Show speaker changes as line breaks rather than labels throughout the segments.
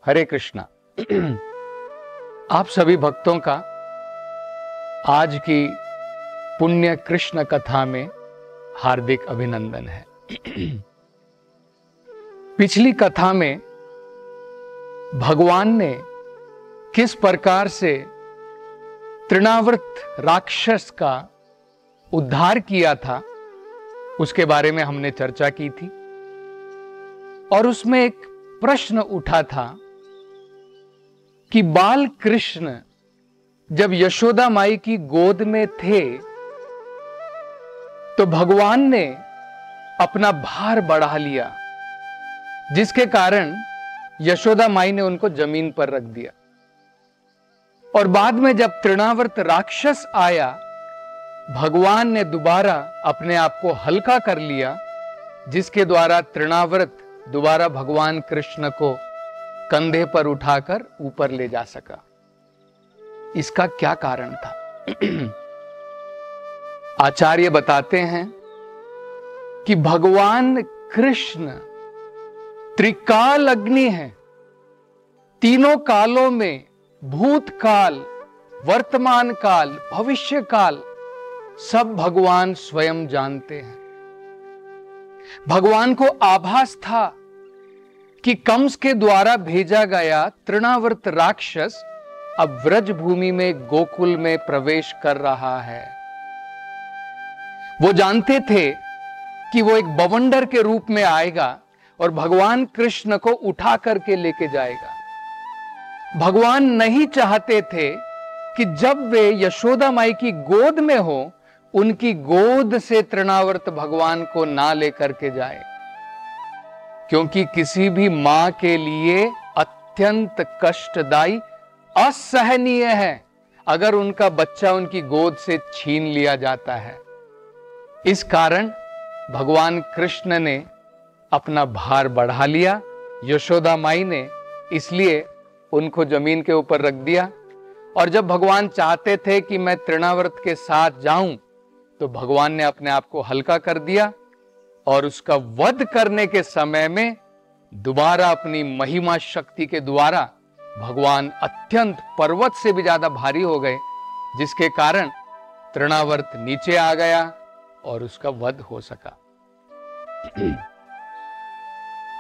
हरे कृष्णा। आप सभी भक्तों का आज की पुण्य कृष्ण कथा में हार्दिक अभिनंदन है। पिछली कथा में भगवान ने किस प्रकार से तृणावर्त राक्षस का उद्धार किया था उसके बारे में हमने चर्चा की थी और उसमें एक प्रश्न उठा था कि बाल कृष्ण जब यशोदा माई की गोद में थे तो भगवान ने अपना भार बढ़ा लिया, जिसके कारण यशोदा माई ने उनको जमीन पर रख दिया। और बाद में जब तृणावर्त राक्षस आया, भगवान ने दोबारा अपने आप को हल्का कर लिया, जिसके द्वारा तृणावर्त दोबारा भगवान कृष्ण को कंधे पर उठाकर ऊपर ले जा सका। इसका क्या कारण था? आचार्य बताते हैं कि भगवान कृष्ण त्रिकाल अग्नि है। तीनों कालों में भूतकाल, वर्तमान काल, भविष्य काल सब भगवान स्वयं जानते हैं। भगवान को आभास था कि कंस के द्वारा भेजा गया तृणावर्त राक्षस अब व्रज भूमि में गोकुल में प्रवेश कर रहा है। वो जानते थे कि वो एक बवंडर के रूप में आएगा और भगवान कृष्ण को उठा करके लेके जाएगा। भगवान नहीं चाहते थे कि जब वे यशोदा माई की गोद में हो, उनकी गोद से तृणावर्त भगवान को ना लेकर के जाए, क्योंकि किसी भी मां के लिए अत्यंत कष्टदायी, असहनीय है अगर उनका बच्चा उनकी गोद से छीन लिया जाता है। इस कारण भगवान कृष्ण ने अपना भार बढ़ा लिया। यशोदा माई ने इसलिए उनको जमीन के ऊपर रख दिया। और जब भगवान चाहते थे कि मैं तृणावर्त के साथ जाऊं, तो भगवान ने अपने आप को हल्का कर दिया और उसका वध करने के समय में दोबारा अपनी महिमा शक्ति के द्वारा भगवान अत्यंत पर्वत से भी ज्यादा भारी हो गए, जिसके कारण तृणावर्त नीचे आ गया और उसका वध हो सका।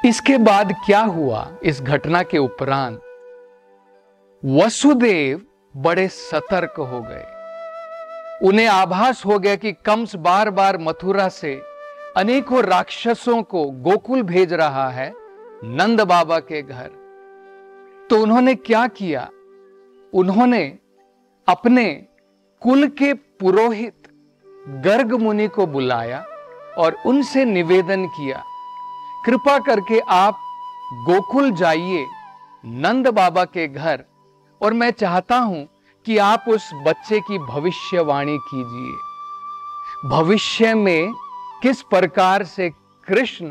इसके बाद क्या हुआ? इस घटना के उपरांत वसुदेव बड़े सतर्क हो गए। उन्हें आभास हो गया कि कंस बार बार मथुरा से अनेकों राक्षसों को गोकुल भेज रहा है, नंद बाबा के घर। तो उन्होंने क्या किया? उन्होंने अपने कुल के पुरोहित गर्ग मुनि को बुलाया और उनसे निवेदन किया, कृपा करके आप गोकुल जाइए नंद बाबा के घर, और मैं चाहता हूं कि आप उस बच्चे की भविष्यवाणी कीजिए। भविष्य में किस प्रकार से कृष्ण,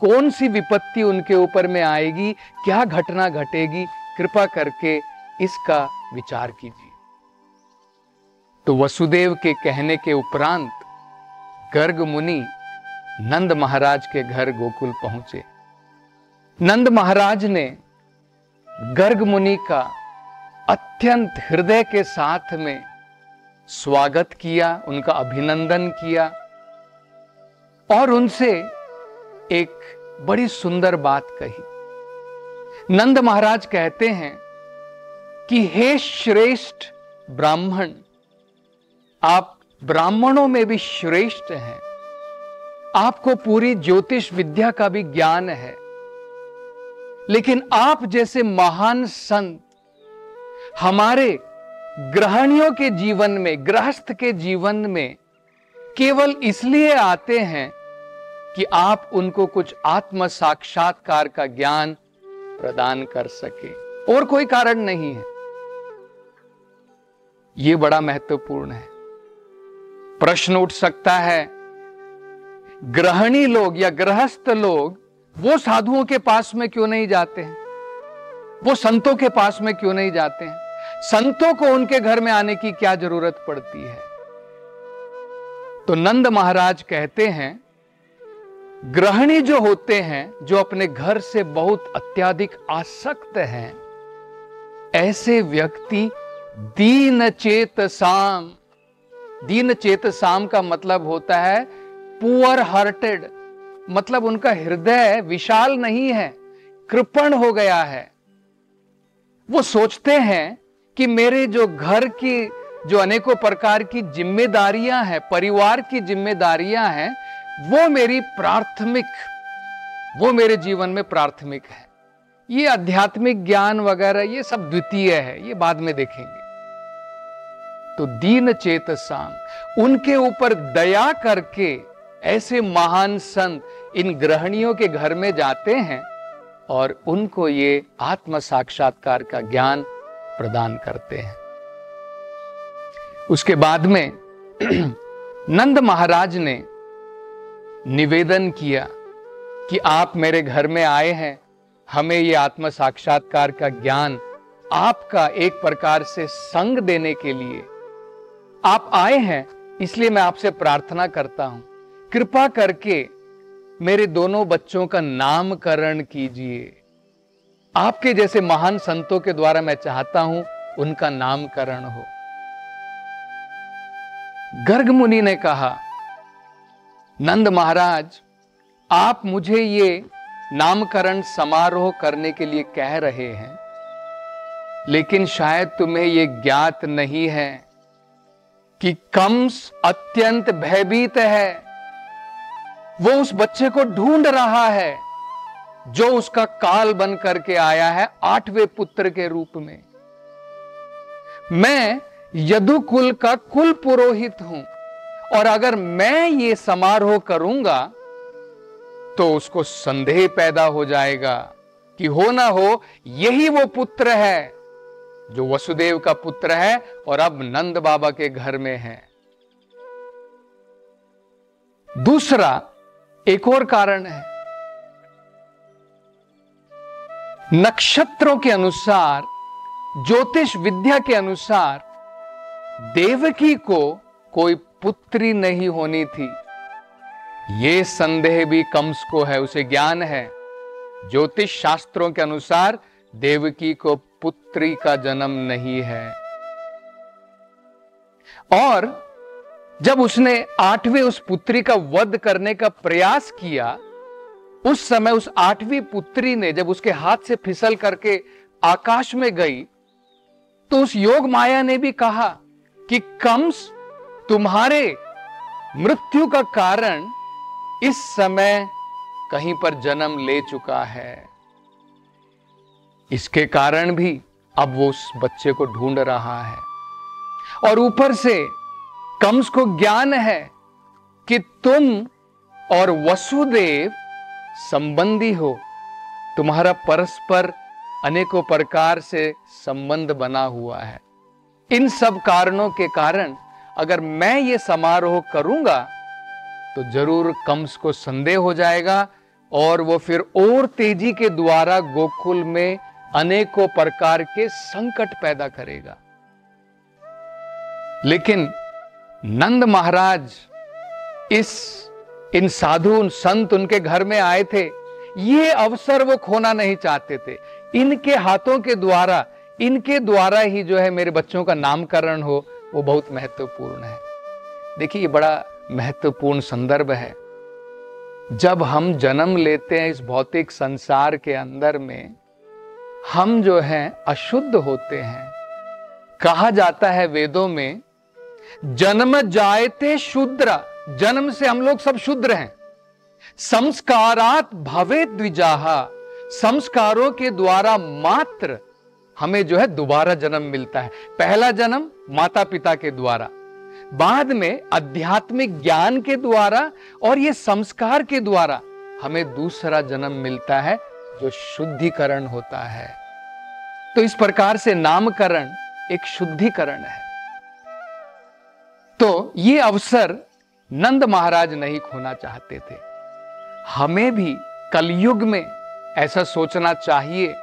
कौन सी विपत्ति उनके ऊपर में आएगी, क्या घटना घटेगी, कृपा करके इसका विचार कीजिए। तो वसुदेव के कहने के उपरांत गर्ग मुनि नंद महाराज के घर गोकुल पहुंचे। नंद महाराज ने गर्ग मुनि का अत्यंत हृदय के साथ में स्वागत किया, उनका अभिनंदन किया और उनसे एक बड़ी सुंदर बात कही। नंद महाराज कहते हैं कि हे श्रेष्ठ ब्राह्मण, आप ब्राह्मणों में भी श्रेष्ठ हैं, आपको पूरी ज्योतिष विद्या का भी ज्ञान है, लेकिन आप जैसे महान संत हमारे गृहणियों के जीवन में, गृहस्थ के जीवन में केवल इसलिए आते हैं कि आप उनको कुछ आत्म साक्षात्कार का ज्ञान प्रदान कर सके, और कोई कारण नहीं है। यह बड़ा महत्वपूर्ण है। प्रश्न उठ सकता है, गृहिणी लोग या गृहस्थ लोग वो साधुओं के पास में क्यों नहीं जाते हैं, वो संतों के पास में क्यों नहीं जाते हैं, संतों को उनके घर में आने की क्या जरूरत पड़ती है? तो नंद महाराज कहते हैं गृहिणी जो होते हैं, जो अपने घर से बहुत अत्यधिक आसक्त हैं, ऐसे व्यक्ति दीन चेतसाम, दीन चेतसाम का मतलब होता है पुअर हार्टेड, मतलब उनका हृदय विशाल नहीं है, कृपण हो गया है। वो सोचते हैं कि मेरे जो घर की जो अनेकों प्रकार की जिम्मेदारियां हैं, परिवार की जिम्मेदारियां हैं, वो मेरी प्राथमिक, वो मेरे जीवन में प्राथमिक है। ये आध्यात्मिक ज्ञान वगैरह ये सब द्वितीय है, ये बाद में देखेंगे। तो दीन चेतसाम, उनके ऊपर दया करके ऐसे महान संत इन गृहिणियों के घर में जाते हैं और उनको ये आत्म साक्षात्कार का ज्ञान प्रदान करते हैं। उसके बाद में नंद महाराज ने निवेदन किया कि आप मेरे घर में आए हैं, हमें ये आत्म साक्षात्कार का ज्ञान आपका एक प्रकार से संग देने के लिए आप आए हैं, इसलिए मैं आपसे प्रार्थना करता हूं, कृपा करके मेरे दोनों बच्चों का नामकरण कीजिए। आपके जैसे महान संतों के द्वारा मैं चाहता हूं उनका नामकरण हो। गर्ग मुनि ने कहा, नंद महाराज, आप मुझे ये नामकरण समारोह करने के लिए कह रहे हैं, लेकिन शायद तुम्हें ये ज्ञात नहीं है कि कंस अत्यंत भयभीत है। वो उस बच्चे को ढूंढ रहा है जो उसका काल बन करके आया है 8वें पुत्र के रूप में। मैं यदुकुल का कुल पुरोहित हूं, और अगर मैं ये समारोह करूंगा तो उसको संदेह पैदा हो जाएगा कि हो ना हो यही वो पुत्र है जो वसुदेव का पुत्र है और अब नंद बाबा के घर में है। दूसरा एक और कारण है, नक्षत्रों के अनुसार, ज्योतिष विद्या के अनुसार देवकी को कोई पुत्री नहीं होनी थी। यह संदेह भी कंस को है, उसे ज्ञान है। ज्योतिष शास्त्रों के अनुसार देवकी को पुत्री का जन्म नहीं है। और जब उसने 8वें उस पुत्री का वध करने का प्रयास किया, उस समय उस 8वीं पुत्री ने जब उसके हाथ से फिसल करके आकाश में गई, तो उस योग माया ने भी कहा कि कंस, तुम्हारे मृत्यु का कारण इस समय कहीं पर जन्म ले चुका है। इसके कारण भी अब वो उस बच्चे को ढूंढ रहा है। और ऊपर से कंस को ज्ञान है कि तुम और वसुदेव संबंधी हो, तुम्हारा परस्पर अनेकों प्रकार से संबंध बना हुआ है। इन सब कारणों के कारण अगर मैं ये समारोह करूंगा तो जरूर कंस को संदेह हो जाएगा और वो फिर और तेजी के द्वारा गोकुल में अनेकों प्रकार के संकट पैदा करेगा। लेकिन नंद महाराज इन साधु संत उनके घर में आए थे, ये अवसर वो खोना नहीं चाहते थे। इनके हाथों के द्वारा, इनके द्वारा ही जो है मेरे बच्चों का नामकरण हो, वो बहुत महत्वपूर्ण है। देखिए, ये बड़ा महत्वपूर्ण संदर्भ है। जब हम जन्म लेते हैं इस भौतिक संसार के अंदर में, हम जो हैं अशुद्ध होते हैं। कहा जाता है वेदों में, जन्म जायते शूद्र, जन्म से हम लोग सब शूद्र हैं। संस्कारात भवेत द्विजाहा, संस्कारों के द्वारा मात्र हमें जो है दोबारा जन्म मिलता है। पहला जन्म माता पिता के द्वारा, बाद में आध्यात्मिक ज्ञान के द्वारा और ये संस्कार के द्वारा हमें दूसरा जन्म मिलता है जो शुद्धिकरण होता है। तो इस प्रकार से नामकरण एक शुद्धिकरण है। तो ये अवसर नंद महाराज नहीं खोना चाहते थे। हमें भी कलयुग में ऐसा सोचना चाहिए,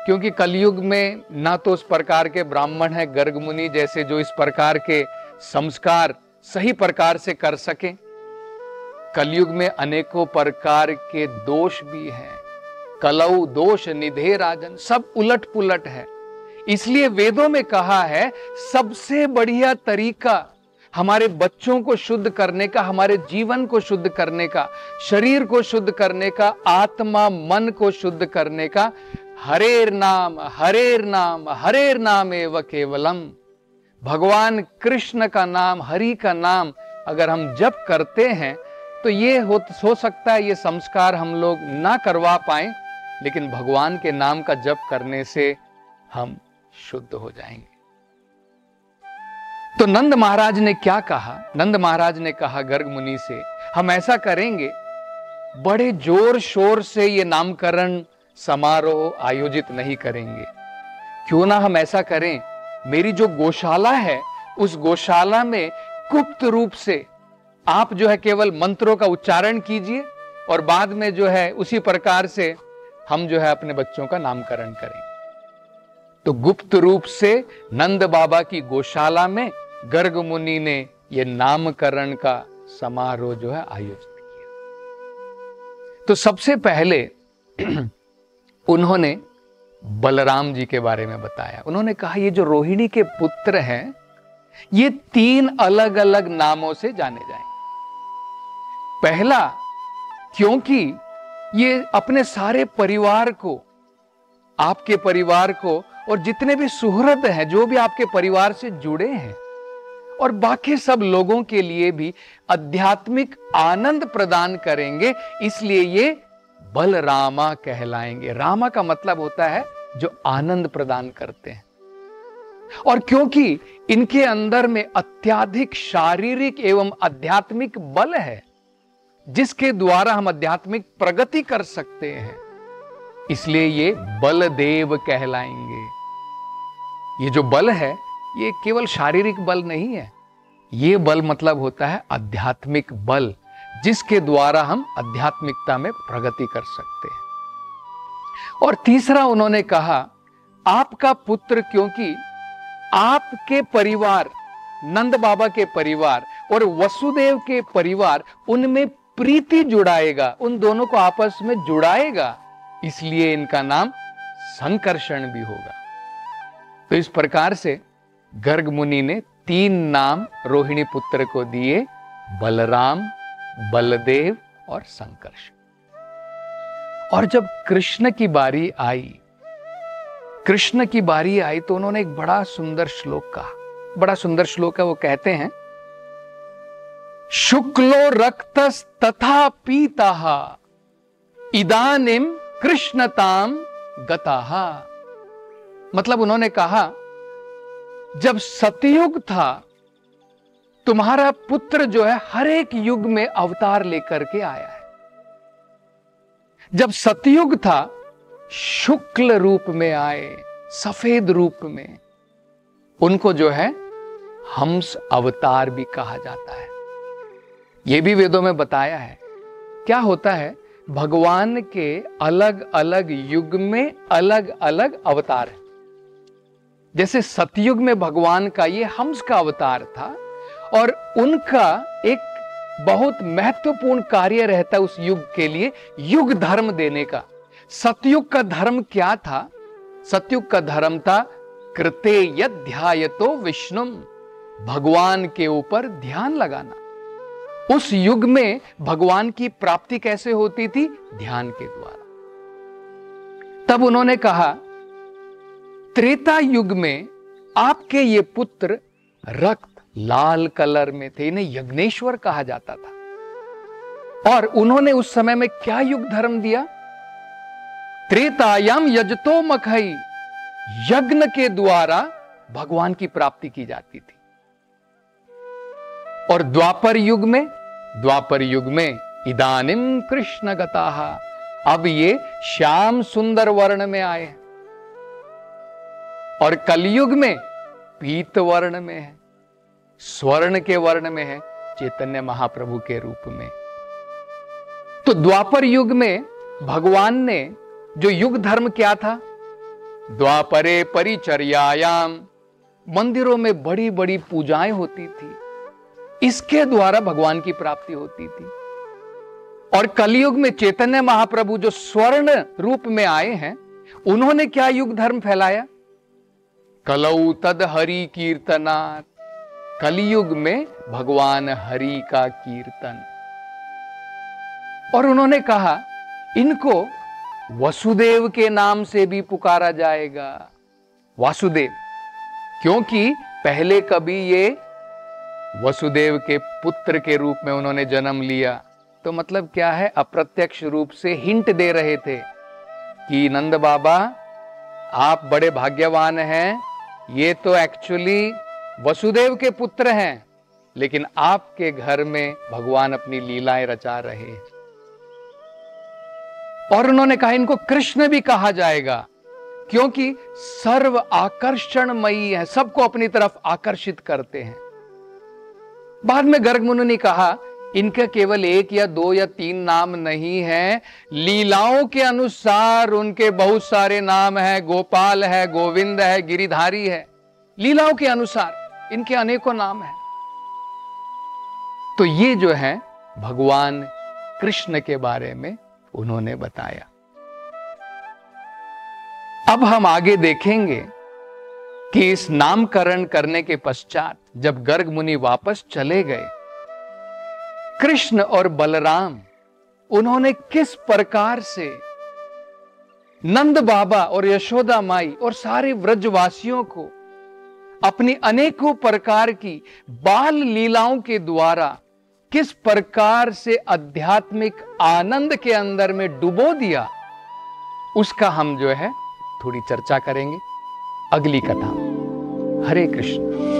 क्योंकि कलयुग में ना तो उस प्रकार के ब्राह्मण है गर्ग मुनि जैसे जो इस प्रकार के संस्कार सही प्रकार से कर सकें, कलयुग में अनेकों प्रकार के दोष भी हैं। कलौ दोष निधे राजन, सब उलट पुलट है। इसलिए वेदों में कहा है सबसे बढ़िया तरीका हमारे बच्चों को शुद्ध करने का, हमारे जीवन को शुद्ध करने का, शरीर को शुद्ध करने का, आत्मा मन को शुद्ध करने का, हरेर नाम हरेर नाम एव केवलम। भगवान कृष्ण का नाम, हरि का नाम अगर हम जप करते हैं तो ये हो सकता है ये संस्कार हम लोग ना करवा पाए, लेकिन भगवान के नाम का जप करने से हम शुद्ध हो जाएंगे। तो नंद महाराज ने क्या कहा? नंद महाराज ने कहा गर्ग मुनि से, हम ऐसा करेंगे, बड़े जोर शोर से ये नामकरण समारोह आयोजित नहीं करेंगे। क्यों ना हम ऐसा करें, मेरी जो गौशाला है उस गौशाला में गुप्त रूप से आप जो है केवल मंत्रों का उच्चारण कीजिए और बाद में जो है उसी प्रकार से हम जो है अपने बच्चों का नामकरण करेंगे। तो गुप्त रूप से नंद बाबा की गौशाला में गर्ग मुनि ने यह नामकरण का समारोह जो है आयोजित किया। तो सबसे पहले उन्होंने बलराम जी के बारे में बताया। उन्होंने कहा ये जो रोहिणी के पुत्र हैं ये 3 अलग अलग नामों से जाने जाएंगे। पहला, क्योंकि ये अपने सारे परिवार को, आपके परिवार को और जितने भी सुहृद हैं, जो भी आपके परिवार से जुड़े हैं और बाकी सब लोगों के लिए भी आध्यात्मिक आनंद प्रदान करेंगे, इसलिए ये बलरामा कहलाएंगे। रामा का मतलब होता है जो आनंद प्रदान करते हैं। और क्योंकि इनके अंदर में अत्याधिक शारीरिक एवं आध्यात्मिक बल है जिसके द्वारा हम आध्यात्मिक प्रगति कर सकते हैं, इसलिए ये बलदेव कहलाएंगे। ये जो बल है ये केवल शारीरिक बल नहीं है, ये बल मतलब होता है आध्यात्मिक बल जिसके द्वारा हम आध्यात्मिकता में प्रगति कर सकते हैं। और तीसरा उन्होंने कहा आपका पुत्र, क्योंकि आपके परिवार, नंद बाबा के परिवार और वसुदेव के परिवार, उनमें प्रीति जुड़ाएगा, उन दोनों को आपस में जुड़ाएगा, इसलिए इनका नाम संकर्षण भी होगा। तो इस प्रकार से गर्ग मुनि ने 3 नाम रोहिणी पुत्र को दिए, बलराम, बलदेव और संकर्षण। और जब कृष्ण की बारी आई तो उन्होंने एक बड़ा सुंदर श्लोक कहा। बड़ा सुंदर श्लोक है, वो कहते हैं शुक्लो रक्तस तथा पीताः इदानीम कृष्णताम गताः। मतलब उन्होंने कहा जब सतयुग था तुम्हारा पुत्र जो है हर एक युग में अवतार लेकर के आया है। जब सतयुग था शुक्ल रूप में आए, सफेद रूप में, उनको जो है हंस अवतार भी कहा जाता है। यह भी वेदों में बताया है। क्या होता है, भगवान के अलग अलग युग में अलग अलग अवतार है। जैसे सतयुग में भगवान का ये हंस का अवतार था और उनका एक बहुत महत्वपूर्ण कार्य रहता है उस युग के लिए, युग धर्म देने का। सतयुग का धर्म क्या था? सतयुग का धर्म था कृते यद ध्यायतो विष्णुम, भगवान के ऊपर ध्यान लगाना। उस युग में भगवान की प्राप्ति कैसे होती थी? ध्यान के द्वारा। तब उन्होंने कहा त्रेता युग में आपके ये पुत्र रक्त लाल कलर में थे, इन्हें यज्ञेश्वर कहा जाता था। और उन्होंने उस समय में क्या युग धर्म दिया? त्रेतायाम यजतो मखई, यज्ञ के द्वारा भगवान की प्राप्ति की जाती थी। और द्वापर युग में इदानिम कृष्ण गताः, अब ये श्याम सुंदर वर्ण में आए। और कलयुग में पीत वर्ण में है, स्वर्ण के वर्ण में है, चैतन्य महाप्रभु के रूप में। तो द्वापर युग में भगवान ने जो युग धर्म क्या था? द्वापरे परिचर्यायाम, मंदिरों में बड़ी बड़ी पूजाएं होती थी, इसके द्वारा भगवान की प्राप्ति होती थी। और कलयुग में चैतन्य महाप्रभु जो स्वर्ण रूप में आए हैं, उन्होंने क्या युग धर्म फैलाया? कलौ तद हरि कीर्तनात्, कलयुग में भगवान हरि का कीर्तन। और उन्होंने कहा इनको वसुदेव के नाम से भी पुकारा जाएगा। वासुदेव, क्योंकि पहले कभी ये वसुदेव के पुत्र के रूप में उन्होंने जन्म लिया। तो मतलब क्या है? अप्रत्यक्ष रूप से हिंट दे रहे थे कि नंद बाबा आप बड़े भाग्यवान हैं, ये तो एक्चुअली वसुदेव के पुत्र हैं, लेकिन आपके घर में भगवान अपनी लीलाएं रचा रहे हैं। और उन्होंने कहा इनको कृष्ण भी कहा जाएगा, क्योंकि सर्व आकर्षणमयी है, सबको अपनी तरफ आकर्षित करते हैं। बाद में गर्ग मुनि ने कहा इनका केवल 1 या 2 या 3 नाम नहीं है, लीलाओं के अनुसार उनके बहुत सारे नाम हैं। गोपाल है, गोविंद है, गिरिधारी है। लीलाओं के अनुसार इनके अनेकों नाम हैं। तो ये जो है भगवान कृष्ण के बारे में उन्होंने बताया। अब हम आगे देखेंगे कि इस नामकरण करने के पश्चात जब गर्ग मुनि वापस चले गए, कृष्ण और बलराम उन्होंने किस प्रकार से नंद बाबा और यशोदा माई और सारे व्रजवासियों को अपनी अनेकों प्रकार की बाल लीलाओं के द्वारा किस प्रकार से आध्यात्मिक आनंद के अंदर में डुबो दिया, उसका हम जो है थोड़ी चर्चा करेंगे अगली कथा। हरे कृष्ण।